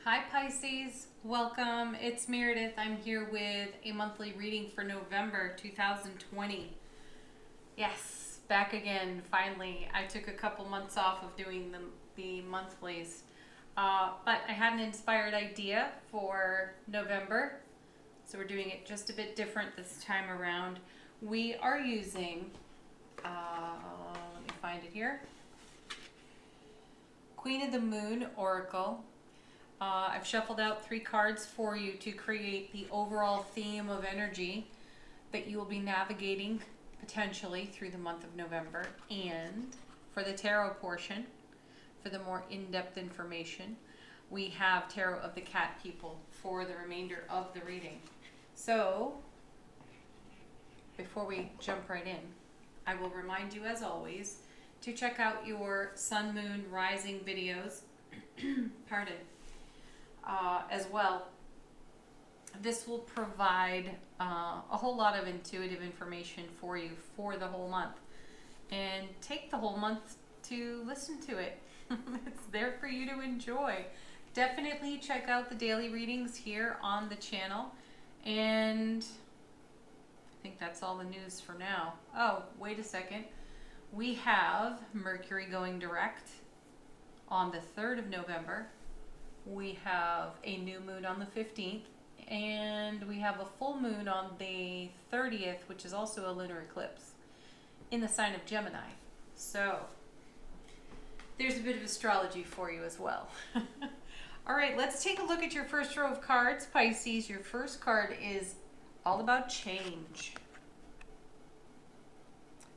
Hi Pisces, welcome. It's Meredith. I'm here with a monthly reading for November 2020. Yes, back again, finally. I took a couple months off of doing the monthlies, but I had an inspired idea for November, so we're doing it just a bit different this time around. We are using, let me find it here, Queen of the Moon Oracle. I've shuffled out 3 cards for you to create the overall theme of energy that you will be navigating potentially through the month of November. And for the tarot portion, for the more in-depth information, we have Tarot of the Cat People for the remainder of the reading. So, before we jump right in, I will remind you as always to check out your Sun, Moon, Rising videos. Pardon. As well. This will provide a whole lot of intuitive information for you for the whole month. And take the whole month to listen to it. It's there for you to enjoy. Definitely check out the daily readings here on the channel. And I think that's all the news for now. Oh, wait a second. We have Mercury going direct on the 3rd of November. We have a new moon on the 15th, and we have a full moon on the 30th, which is also a lunar eclipse, in the sign of Gemini. So, there's a bit of astrology for you as well. All right, let's take a look at your first row of cards, Pisces. Your first card is all about change.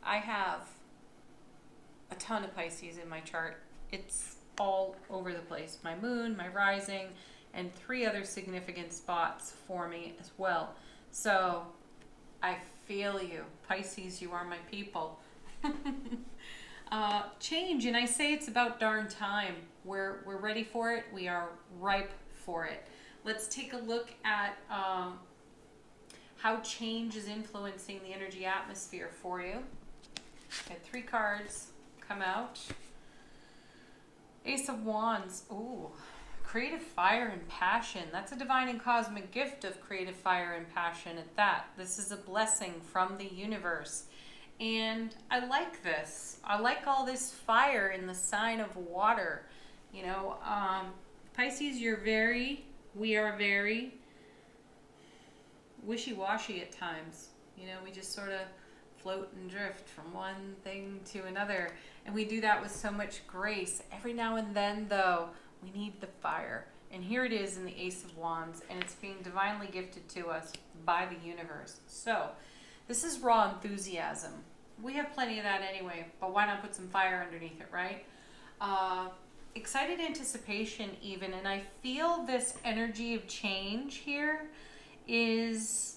I have a ton of Pisces in my chart. It's all over the place. My moon, my rising, and 3 other significant spots for me as well. So I feel you. Pisces, you are my people. Change, and I say it's about darn time. We're ready for it. We are ripe for it. Let's take a look at how change is influencing the energy atmosphere for you. Okay, 3 cards come out. Ace of Wands. Ooh, creative fire and passion. That's a divine and cosmic gift of creative fire and passion at that. This is a blessing from the universe. And I like this. I like all this fire in the sign of water. You know, Pisces, we are very wishy-washy at times. You know, we just sort of float and drift from one thing to another, and we do that with so much grace. Every now and then, though, we need the fire, and here it is in the Ace of Wands, and it's being divinely gifted to us by the universe. So this is raw enthusiasm. We have plenty of that anyway, but why not put some fire underneath it, right? Excited anticipation even, and I feel this energy of change here is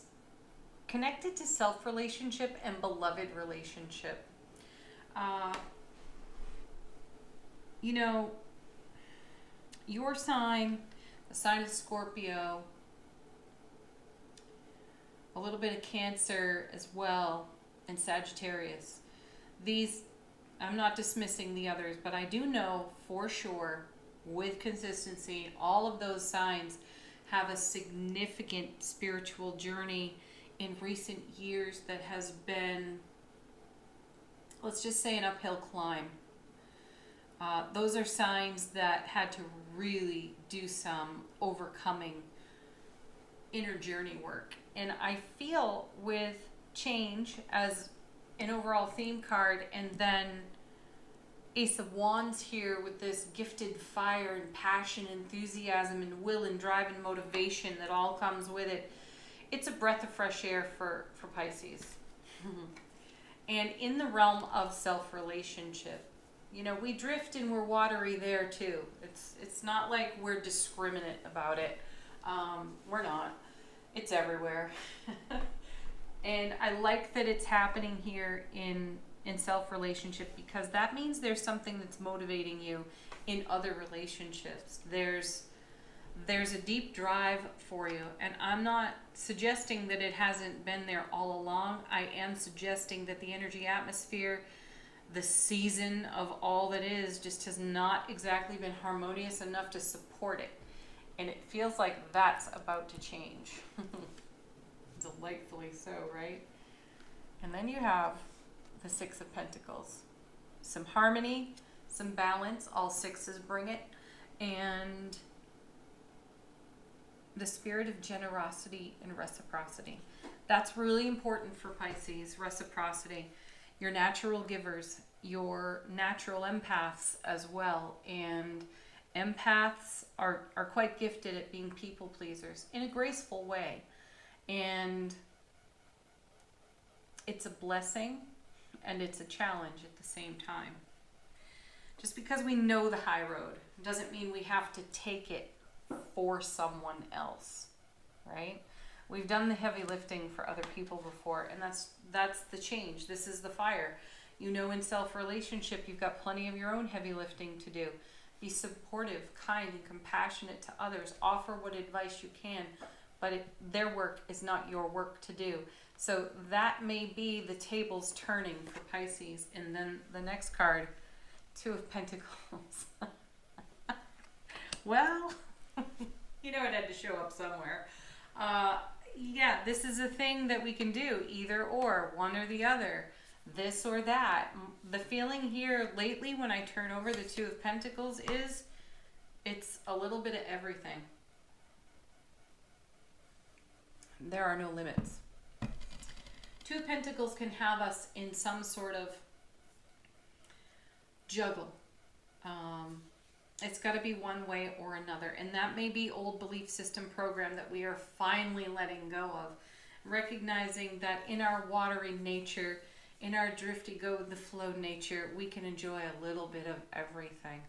connected to self-relationship and beloved relationship. You know, your sign, the sign of Scorpio, a little bit of Cancer as well, and Sagittarius. These, I'm not dismissing the others, but I do know for sure, with consistency, all of those signs have a significant spiritual journey in recent years that has been, let's just say, an uphill climb. Those are signs that had to really do some overcoming inner journey work. And I feel with change as an overall theme card, and then Ace of Wands here with this gifted fire and passion, enthusiasm and will and drive and motivation that all comes with it. It's a breath of fresh air for Pisces. And in the realm of self-relationship, you know, we drift and we're watery there too. It's not like we're discriminate about it. We're not. It's everywhere. And I like that it's happening here in self-relationship, because that means there's something that's motivating you in other relationships. There's a deep drive for you, and I'm not suggesting that it hasn't been there all along. I am suggesting that the energy atmosphere, the season of all that is, just has not exactly been harmonious enough to support it. And it feels like that's about to change. Delightfully so, right? And then you have the Six of Pentacles. Some harmony, some balance, all sixes bring it. And the spirit of generosity and reciprocity. That's really important for Pisces, reciprocity. Your natural givers, your natural empaths as well. And empaths are quite gifted at being people pleasers in a graceful way. And it's a blessing and it's a challenge at the same time. Just because we know the high road doesn't mean we have to take it for someone else, right? We've done the heavy lifting for other people before, and that's the change. This is the fire. You know, in self-relationship, you've got plenty of your own heavy lifting to do. Be supportive, kind, and compassionate to others. Offer what advice you can, but their work is not your work to do. So that may be the tables turning for Pisces. And then the next card, Two of Pentacles. Well, you know it had to show up somewhere. Yeah, this is a thing that we can do, either or, one or the other, this or that. The feeling here lately when I turn over the Two of Pentacles is it's a little bit of everything. There are no limits. Two of Pentacles can have us in some sort of juggle. It's got to be one way or another. And that may be old belief system program that we are finally letting go of. Recognizing that in our watery nature, in our drifty go with the flow nature, we can enjoy a little bit of everything.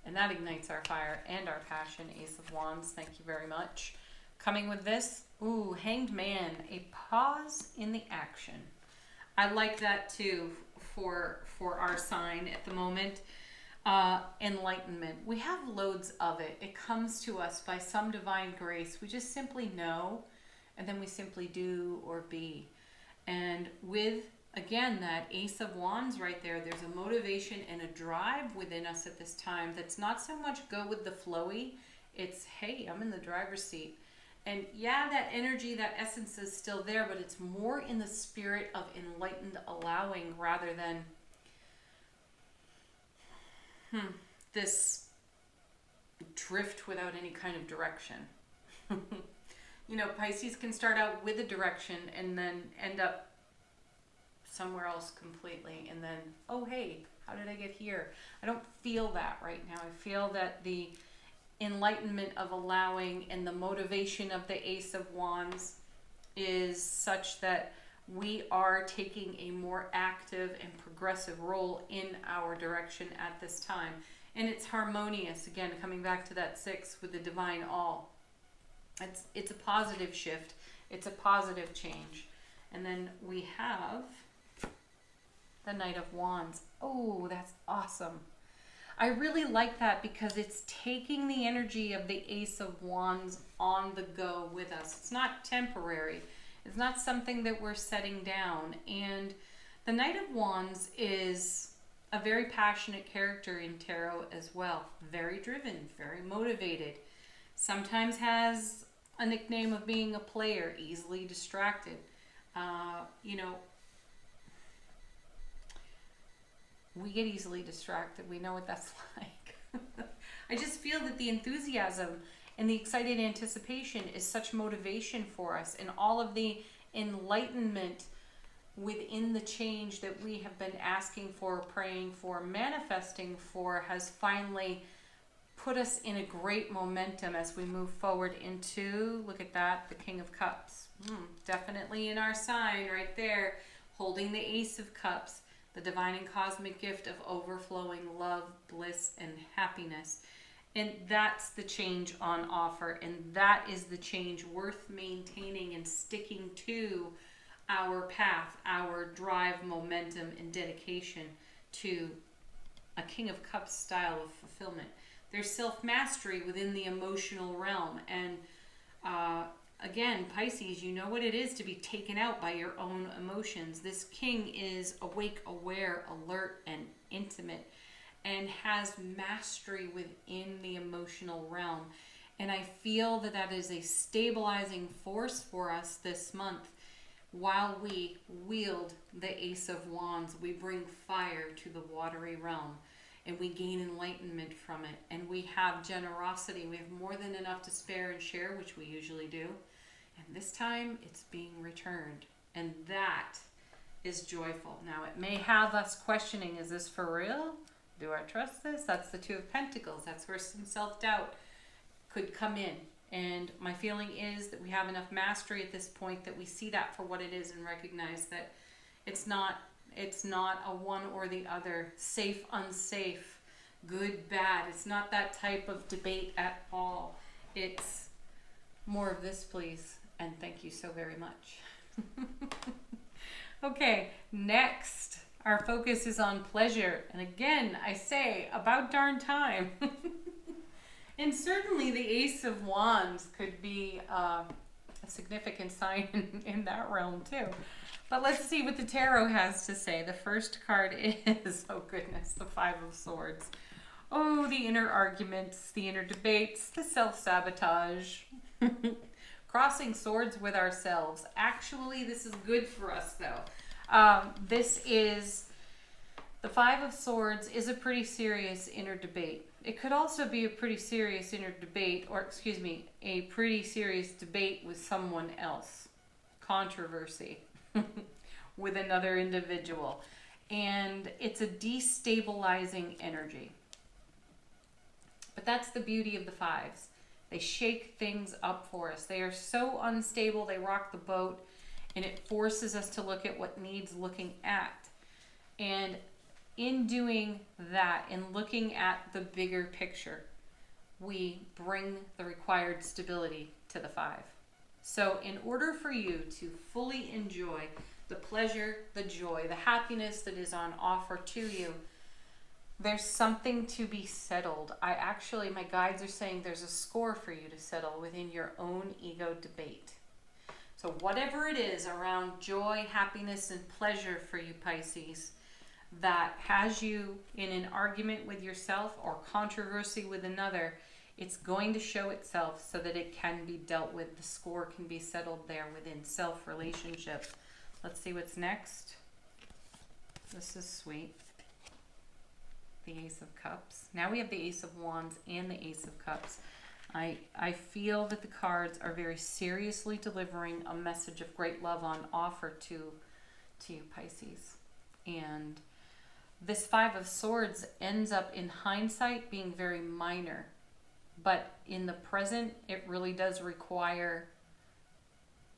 And that ignites our fire and our passion. Ace of Wands, thank you very much. Coming with this, ooh, Hanged Man, a pause in the action. I like that too for our sign at the moment. Enlightenment. We have loads of it. It comes to us by some divine grace. We just simply know, and then we simply do or be. And with, again, that Ace of Wands right there, there's a motivation and a drive within us at this time that's not so much go with the flowy. It's, hey, I'm in the driver's seat. And yeah, that energy, that essence is still there, but it's more in the spirit of enlightened allowing rather than this drift without any kind of direction. You know, Pisces can start out with a direction and then end up somewhere else completely. And then, oh, hey, how did I get here? I don't feel that right now. I feel that the enlightenment of allowing and the motivation of the Ace of Wands is such that we are taking a more active and progressive role in our direction at this time. And it's harmonious, again, coming back to that 6 with the divine all. It's a positive shift. It's a positive change. And then we have the Knight of Wands. Oh, that's awesome. I really like that because it's taking the energy of the Ace of Wands on the go with us. It's not temporary. It's not something that we're setting down. And the Knight of Wands is a very passionate character in tarot as well. Very driven, very motivated. Sometimes has a nickname of being a player, easily distracted. You know, we get easily distracted. We know what that's like. I just feel that the enthusiasm and the excited anticipation is such motivation for us, and all of the enlightenment within the change that we have been asking for, praying for, manifesting for has finally put us in a great momentum as we move forward into, look at that, the King of Cups. Definitely in our sign right there, holding the Ace of Cups, the divine and cosmic gift of overflowing love, bliss, and happiness. And that's the change on offer. And that is the change worth maintaining and sticking to our path, our drive, momentum, and dedication to a King of Cups style of fulfillment. There's self-mastery within the emotional realm. And again, Pisces, you know what it is to be taken out by your own emotions. This king is awake, aware, alert, and intimate, and has mastery within the emotional realm. And I feel that that is a stabilizing force for us this month. While we wield the Ace of Wands, we bring fire to the watery realm, and we gain enlightenment from it. And we have generosity. We have more than enough to spare and share, which we usually do. And this time, it's being returned. And that is joyful. Now, it may have us questioning, is this for real? Do I trust this? That's the Two of Pentacles. That's where some self-doubt could come in. And my feeling is that we have enough mastery at this point that we see that for what it is and recognize that it's not a one or the other, safe, unsafe, good, bad. It's not that type of debate at all. It's more of this, please, and thank you so very much. Okay, next, our focus is on pleasure. And again, I say, about darn time. And certainly the Ace of Wands could be a significant sign in that realm too. But let's see what the tarot has to say. The first card is, oh goodness, the Five of Swords. Oh, the inner arguments, the inner debates, the self-sabotage. Crossing swords with ourselves. Actually, this is good for us though. This is, the Five of Swords is a pretty serious inner debate. It could also be a pretty serious inner debate, or excuse me, a pretty serious debate with someone else. Controversy with another individual. And it's a destabilizing energy. But that's the beauty of the fives. They shake things up for us. They are so unstable, they rock the boat, and it forces us to look at what needs looking at. And in doing that, in looking at the bigger picture, we bring the required stability to the five. So in order for you to fully enjoy the pleasure, the joy, the happiness that is on offer to you, there's something to be settled. My guides are saying there's a score for you to settle within your own ego debate. So whatever it is around joy, happiness, and pleasure for you Pisces, that has you in an argument with yourself or controversy with another, it's going to show itself so that it can be dealt with. The score can be settled there within self-relationship. Let's see what's next. This is sweet. The Ace of Cups. Now we have the Ace of Wands and the Ace of Cups. I feel that the cards are very seriously delivering a message of great love on offer to you Pisces. And this Five of Swords ends up in hindsight being very minor, but in the present it really does require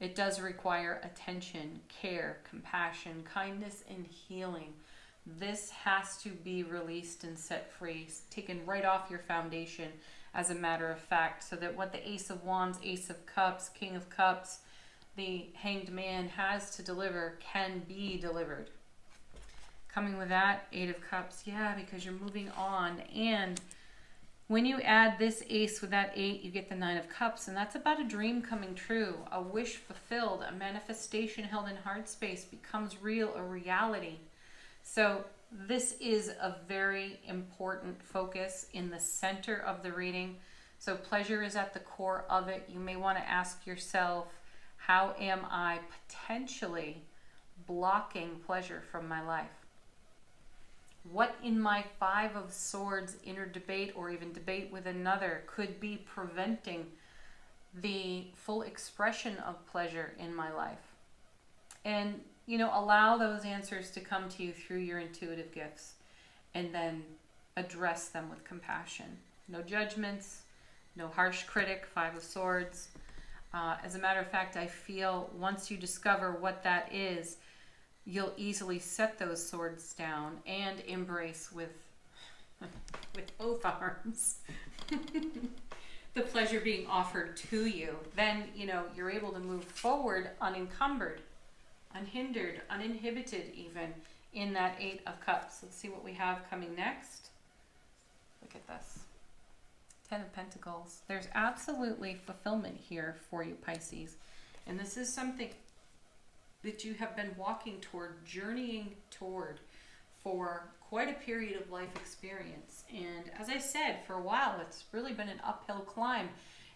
attention, care, compassion, kindness, and healing. This has to be released and set free, taken right off your foundation as a matter of fact, so that what the Ace of Wands, Ace of Cups, King of Cups, the Hanged Man has to deliver can be delivered. Coming with that, Eight of Cups, yeah, because you're moving on. And when you add this ace with that 8, you get the 9 of Cups, and that's about a dream coming true, a wish fulfilled, a manifestation held in heart space becomes real, a reality. So this is a very important focus in the center of the reading. So pleasure is at the core of it. You may want to ask yourself, how am I potentially blocking pleasure from my life? What in my Five of Swords inner debate or even debate with another could be preventing the full expression of pleasure in my life? And, allow those answers to come to you through your intuitive gifts and then address them with compassion. No judgments, no harsh critic, Five of Swords. As a matter of fact, I feel once you discover what that is, you'll easily set those swords down and embrace with both arms the pleasure being offered to you. Then, you're able to move forward unencumbered, unhindered, uninhibited even in that Eight of Cups. Let's see what we have coming next. Look at this. 10 of Pentacles. There's absolutely fulfillment here for you, Pisces. And this is something that you have been walking toward, journeying toward for quite a period of life experience. And as I said, for a while, it's really been an uphill climb.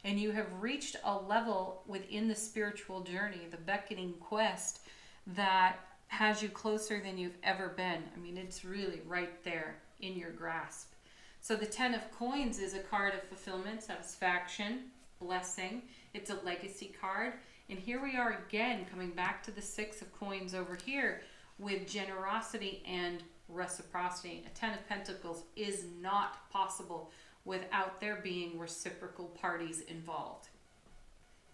and you have reached a level within the spiritual journey, the beckoning quest, that has you closer than you've ever been. I mean, it's really right there in your grasp. So the 10 of Coins is a card of fulfillment, satisfaction, blessing. It's a legacy card. And here we are again, coming back to the 6 of Coins over here with generosity and reciprocity. A 10 of Pentacles is not possible without there being reciprocal parties involved.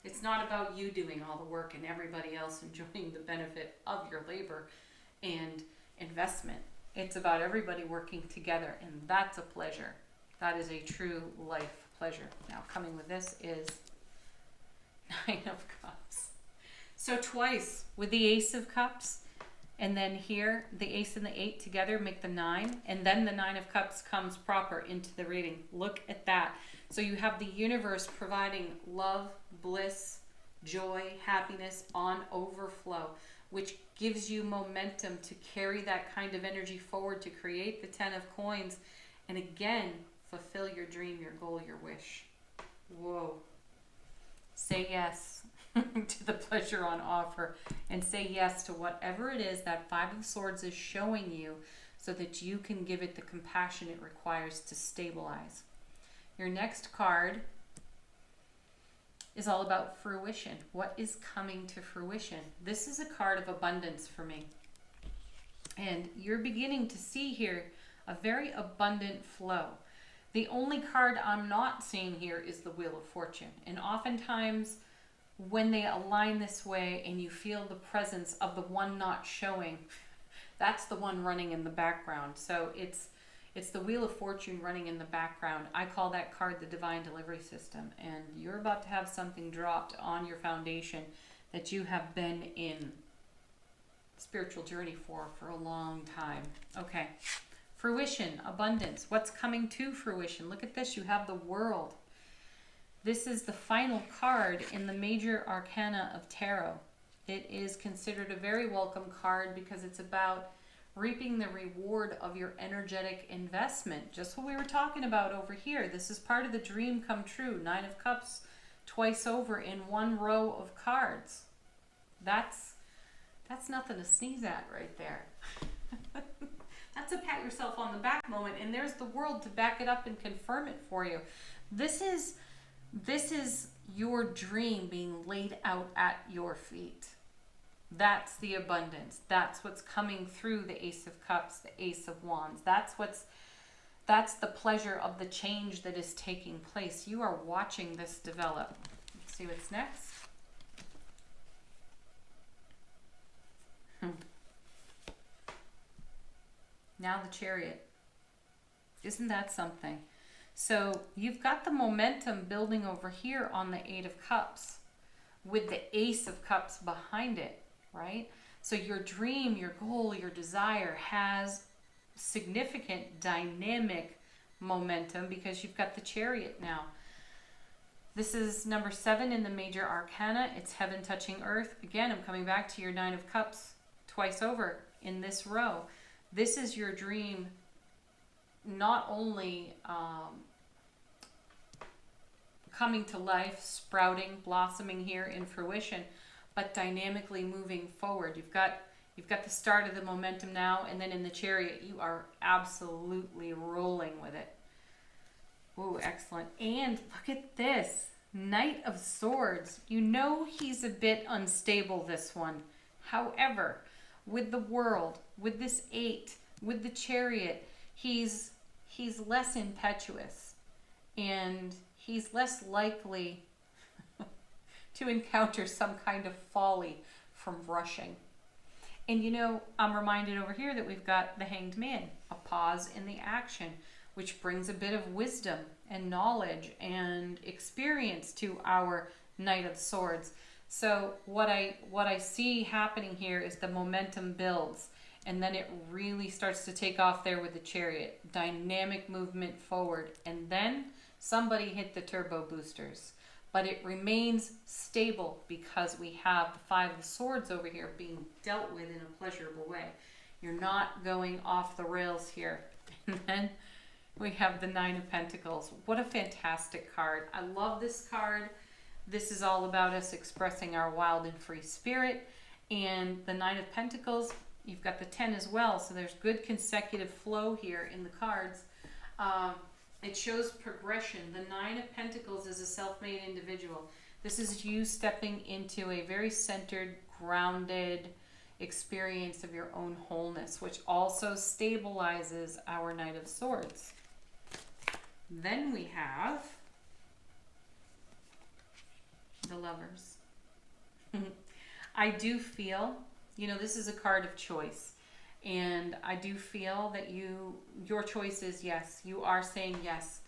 It's not about you doing all the work and everybody else enjoying the benefit of your labor and investment. It's about everybody working together, and that's a pleasure. That is a true life pleasure. Now, coming with this is 9 of Cups. So twice with the Ace of Cups, and then here the Ace and the 8 together make the 9, and then the 9 of Cups comes proper into the reading. Look at that. So you have the universe providing love, bliss, joy, happiness on overflow, which gives you momentum to carry that kind of energy forward to create the 10 of Coins and again fulfill your dream, your goal, your wish. Whoa. Say yes to the pleasure on offer, and say yes to whatever it is that 5 of Swords is showing you, so that you can give it the compassion it requires to stabilize. Your next card is all about fruition. What is coming to fruition? This is a card of abundance for me. And you're beginning to see here a very abundant flow. The only card I'm not seeing here is the Wheel of Fortune. And oftentimes when they align this way and you feel the presence of the one not showing, that's the one running in the background. So it's the Wheel of Fortune running in the background. I call that card the Divine Delivery System. And you're about to have something dropped on your foundation that you have been in spiritual journey for a long time. Okay. Fruition, abundance. What's coming to fruition? Look at this. You have the World. This is the final card in the major arcana of tarot. It is considered a very welcome card because it's about reaping the reward of your energetic investment. Just what we were talking about over here. This is part of the dream come true. 9 of Cups twice over in one row of cards. That's nothing to sneeze at right there. That's a pat yourself on the back moment, and there's the World to back it up and confirm it for you. This is your dream being laid out at your feet. That's the abundance. That's what's coming through the Ace of Cups, the Ace of Wands. That's the pleasure of the change that is taking place. You are watching this develop. Let's see what's next. Now the Chariot. Isn't that something? So you've got the momentum building over here on the 8 of Cups with the Ace of Cups behind it, right? So your dream, your goal, your desire has significant dynamic momentum because you've got the Chariot now. This is number 7 in the major arcana. It's heaven touching earth. Again, I'm coming back to your 9 of Cups twice over in this row. This is your dream not only coming to life, sprouting, blossoming here in fruition, but dynamically moving forward. You've got the start of the momentum now, and then in the Chariot, you are absolutely rolling with it. Ooh, excellent. And look at this, Knight of Swords. You know he's a bit unstable, this one. However, with the World, with this 8, with the Chariot, he's less impetuous, and he's less likely to encounter some kind of folly from rushing. And you know, I'm reminded over here that we've got the Hanged Man, a pause in the action, which brings a bit of wisdom and knowledge and experience to our Knight of Swords. So what I see happening here is the momentum builds, and then it really starts to take off there with the Chariot. Dynamic movement forward, and then somebody hit the turbo boosters. But it remains stable because we have the 5 of Swords over here being dealt with in a pleasurable way. You're not going off the rails here. And then We have the Nine of Pentacles. What a fantastic card. I love this card. This is all about us expressing our wild and free spirit. And the Nine of Pentacles, you've got the 10 as well. So there's good consecutive flow here in the cards. It shows progression. The Nine of Pentacles is a self-made individual. This is you stepping into a very centered, grounded experience of your own wholeness, which also stabilizes our Knight of Swords. Then we have the Lovers. I do feel, this is a card of choice. And I do feel that your choice is yes. You are saying yes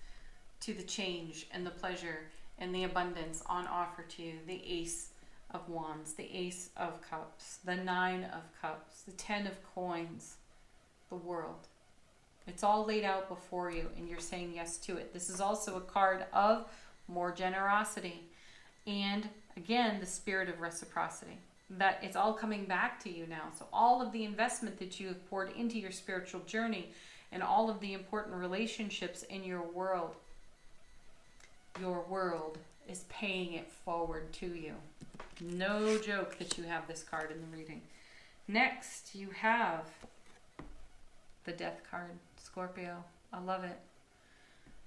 to the change and the pleasure and the abundance on offer to you. The Ace of Wands, the Ace of Cups, the Nine of Cups, the 10 of Coins, the World. It's all laid out before you and you're saying yes to it. This is also a card of more generosity. And again, the spirit of reciprocity. That it's all coming back to you now. So all of the investment that you have poured into your spiritual journey and all of the important relationships in your world is paying it forward to you. No joke that you have this card in the reading. Next, you have the Death card, Scorpio. I love it.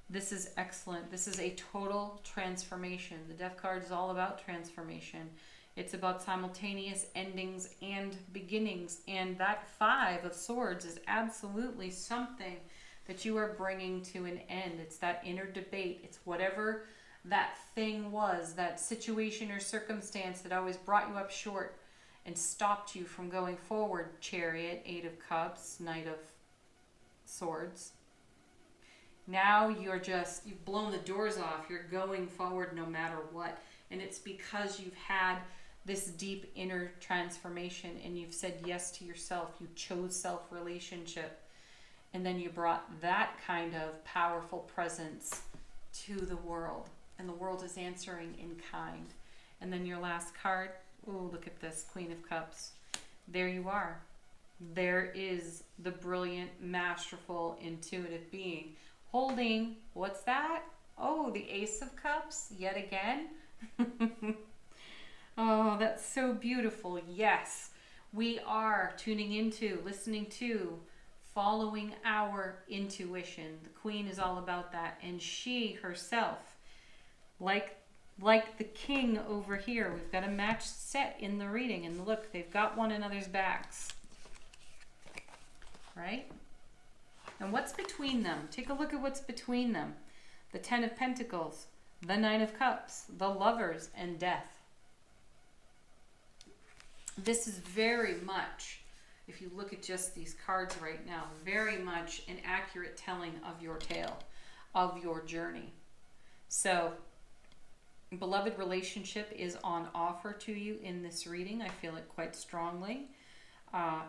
This is excellent. This is a total transformation. The Death card is all about transformation. It's about simultaneous endings and beginnings. And that Five of Swords is absolutely something that you are bringing to an end. It's that inner debate. It's whatever that thing was, that situation or circumstance that always brought you up short and stopped you from going forward. Chariot, Eight of Cups, Knight of Swords. Now you've blown the doors off. You're going forward no matter what. And it's because you've had this deep inner transformation and you've said yes to yourself. You chose self-relationship. And then you brought that kind of powerful presence to the world. And the world is answering in kind. And then your last card, oh, look at this, Queen of Cups. There you are. There is the brilliant, masterful, intuitive being holding, what's that? Oh, the Ace of Cups, yet again. Oh, that's so beautiful. Yes, we are tuning into, listening to, following our intuition. The Queen is all about that. And she herself, like the King over here, we've got a matched set in the reading. And look, they've got one another's backs. Right? And what's between them? Take a look at what's between them. The 10 of Pentacles, the 9 of Cups, the Lovers, and Death. This is very much, if you look at just these cards right now, very much an accurate telling of your tale, of your journey. So, beloved relationship is on offer to you in this reading. I feel it quite strongly.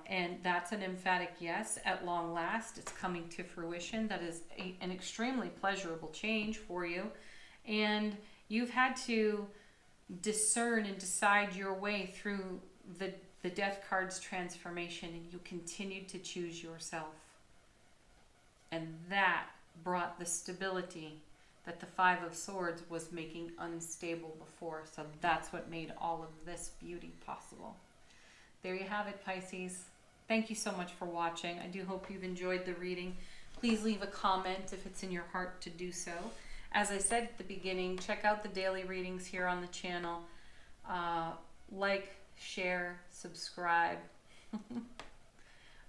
And that's an emphatic yes. At long last, it's coming to fruition. That is an extremely pleasurable change for you. And you've had to discern and decide your way through the Death card's transformation, and you continued to choose yourself. And that brought the stability that the Five of Swords was making unstable before. So that's what made all of this beauty possible. There you have it, Pisces. Thank you so much for watching. I do hope you've enjoyed the reading. Please leave a comment if it's in your heart to do so. As I said at the beginning, check out the daily readings here on the channel. Like, share, subscribe.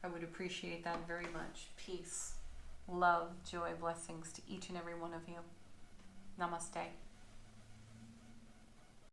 I would appreciate that very much. Peace, love, joy, blessings to each and every one of you. Namaste.